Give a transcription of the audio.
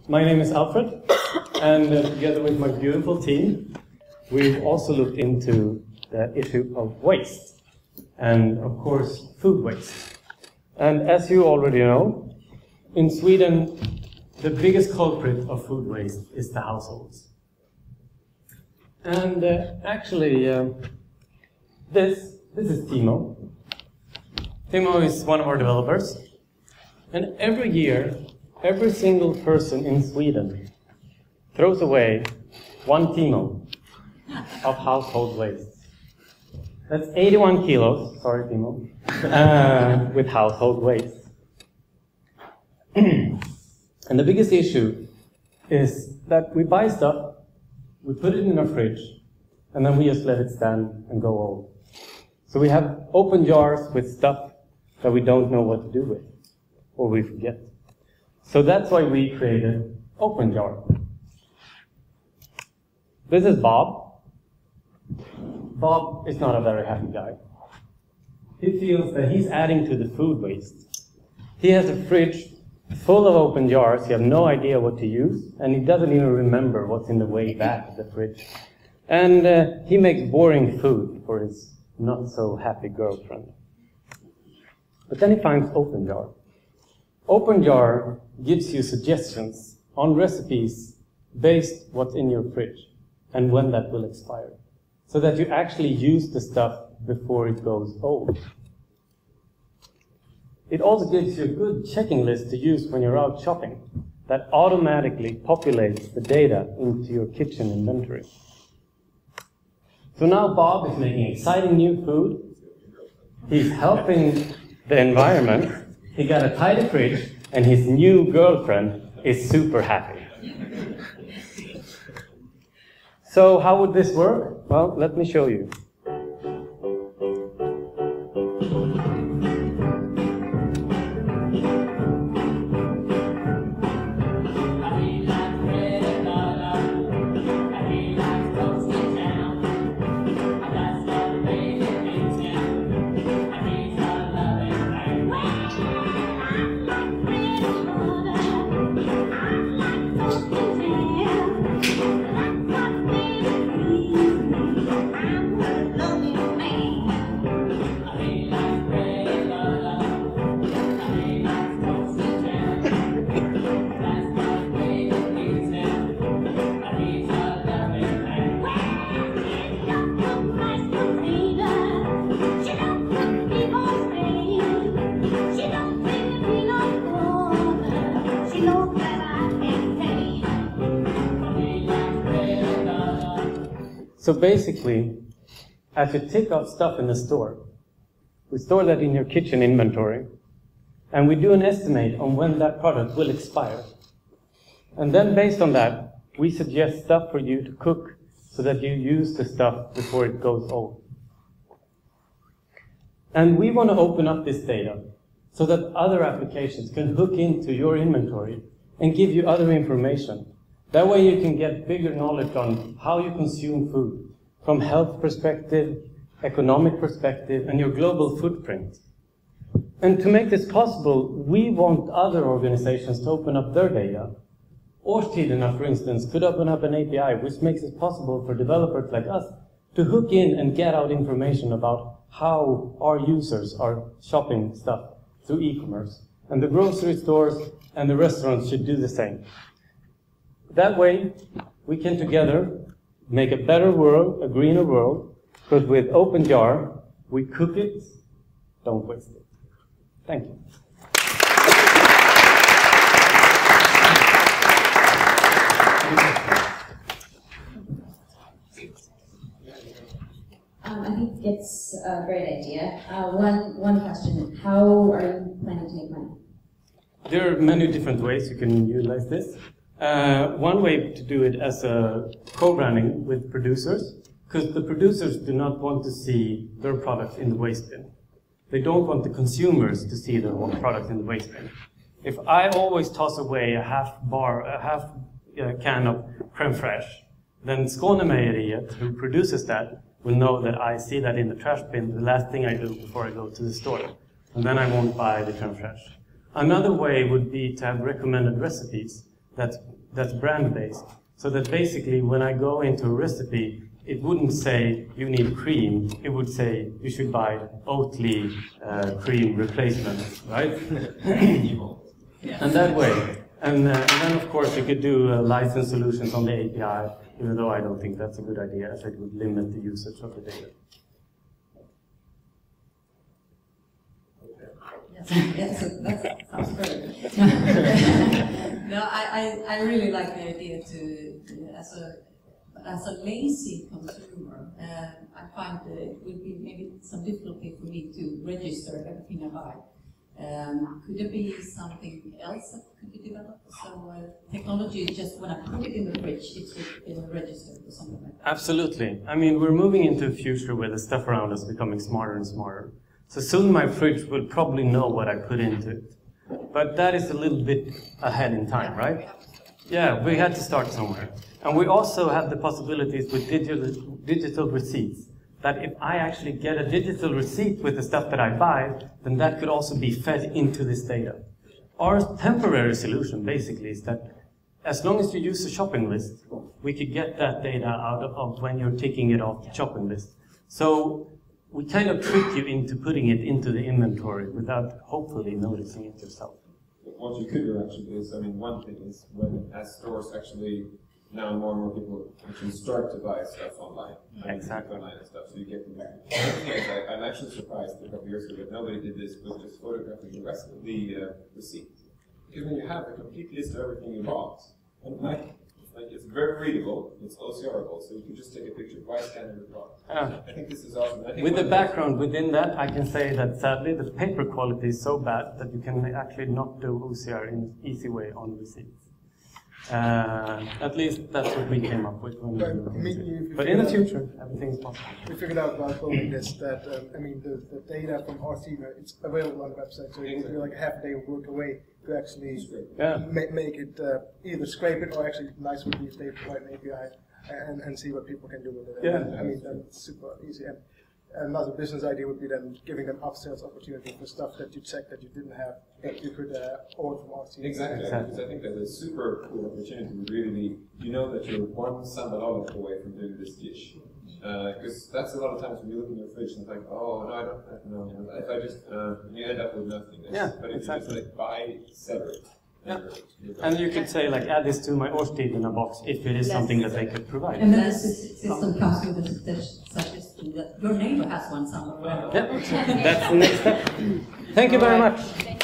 My name is Alfred, and together with my beautiful team, we've also looked into the issue of waste, and of course, food waste. And as you already know, in Sweden, the biggest culprit of food waste is the households. And actually, this is Timo. Timo is one of our developers, and every year, every single person in Sweden throws away 1 Timo of household waste. That's 81 kilos, sorry Timo, with household waste. And the biggest issue is that we buy stuff, we put it in our fridge, and then we just let it stand and go old. So we have open jars with stuff that we don't know what to do with, or we forget. So that's why we created Open Jar. This is Bob. Bob is not a very happy guy. He feels that he's adding to the food waste. He has a fridge full of open jars, he has no idea what to use, and he doesn't even remember what's in the way back of the fridge. And he makes boring food for his not so happy girlfriend. But then he finds Open Jar. Open Jar gives you suggestions on recipes based what's in your fridge and when that will expire, so that you actually use the stuff before it goes old. It also gives you a good checking list to use when you're out shopping that automatically populates the data into your kitchen inventory. So now Bob is making exciting new food, he's helping the environment, he got a tidy fridge, and his new girlfriend is super happy. So how would this work? Well, let me show you. So basically, as you take out stuff in the store, we store that in your kitchen inventory, and we do an estimate on when that product will expire. And then based on that, we suggest stuff for you to cook so that you use the stuff before it goes old. And we want to open up this data so that other applications can hook into your inventory and give you other information. That way you can get bigger knowledge on how you consume food, from health perspective, economic perspective, and your global footprint. And to make this possible, we want other organizations to open up their data. Årstiderna, for instance, could open up an API which makes it possible for developers like us to hook in and get out information about how our users are shopping stuff through e-commerce. And the grocery stores and the restaurants should do the same. That way, we can together make a better world, a greener world, because with Open Jar, we cook it, don't waste it. Thank you. I think it's a great idea. One question, how are you planning to make money? There are many different ways you can utilize this. One way to do it as a co-branding with producers, because the producers do not want to see their products in the waste bin. They don't want the consumers to see their own products in the waste bin. If I always toss away a half can of creme fraiche, then Skånemejeriet, who produces that, will know that I see that in the trash bin the last thing I do before I go to the store. And then I won't buy the creme fraiche. Another way would be to have recommended recipes that that's brand-based. So that basically when I go into a recipe, it wouldn't say you need cream, it would say you should buy Oatly cream replacement, right? And that way. And then of course you could do license solutions on the API, even though I don't think that's a good idea, as it would limit the usage of the data. Yes, that sounds great. No, I really like the idea to as a lazy consumer, I find it would be maybe some difficulty for me to register everything I buy. Could there be something else that could be developed? So technology, just when I put it in the fridge, it will register or something like that. Absolutely. I mean, we're moving into a future where the stuff around us is becoming smarter and smarter. So soon my fridge will probably know what I put into it. But that is a little bit ahead in time, right? Yeah, we had to start somewhere. And we also have the possibilities with digital receipts. That if I actually get a digital receipt with the stuff that I buy, then that could also be fed into this data. Our temporary solution basically is that as long as you use a shopping list, we could get that data out of when you're taking it off the shopping list. So we kind of trick you into putting it into the inventory without hopefully noticing it yourself. What you could do actually is, I mean, one thing is when as stores actually, now more and more people actually start to buy stuff online. Exactly. Online and stuff, so you get them back. I'm actually surprised a couple of years ago that nobody did this with just photographing the rest of the receipt. Because when you have a complete list of everything you bought, and it's very readable, it's OCRable, so you can just take a picture by scanning the product. I think this is awesome. With the background within that, I can say that sadly the paper quality is so bad that you can actually not do OCR in an easy way on receipts. At least that's what we came up with when but in the future, everything is possible. We figured out about building this that, I mean, the data from our team, it's available on the website, so it will be like a half a day of work away to actually make it, either scrape it or actually nice would be if they provide an API and see what people can do with it. Yeah. I mean, that's super easy. And another business idea would be then giving them upsells opportunity for stuff that you checked that you didn't have, that you could order from our team. Exactly, because I think that a super cool opportunity would really be, you know that you're one sambal olive away from doing this dish. Because that's a lot of times when you look in your fridge and it's like, oh, no, I don't know. If I just, you end up with nothing. Yeah, but if exactly. you just like buy separate. Yeah. And you could say, like, add this to my Årstid in a box if it is something that they could provide. And then the system comes with the suggestion that your neighbor has one somewhere. Yeah, that's the next step. Thank you very much. Okay.